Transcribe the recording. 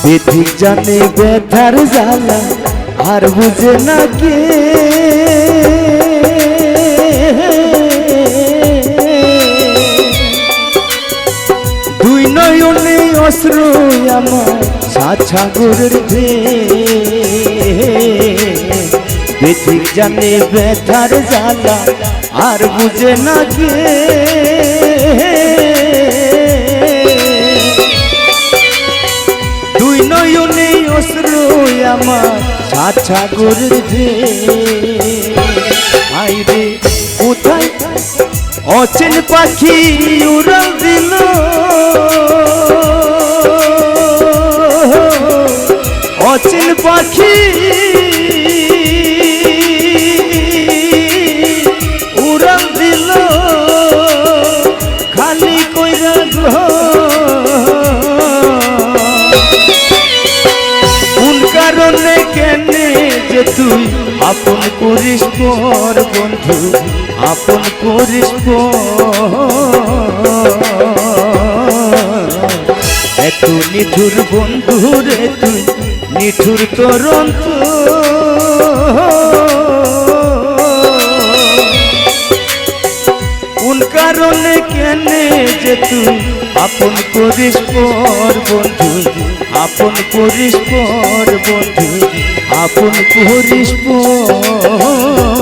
বেঠিক জানে ব্যথার জ্বালা আর বুঝে না কে। দুই নয়নে অশ্রু আমার সাত সাগরের বেঠিক জানে ব্যথার জ্বালা আর বুঝে না কে। দুই নয়নে অশ্রু আমার সাত সাগরের আইরে কোথায় অচেন পাখি উড়াল দিল, অচেন পাখি উড়াল দিল খালি কইরা গ্রহ। কোন কারণে কেনে যে তুই আপন করিস পর বন্ধু, আপন করিস এত নিঠুর বন্ধু রে তুই, নিঠুর তোর কোন কারণে কেনে যে তুই আপন করিস পর বন্ধু, আপন করিস পর বন্ধু, আপন করিস পর।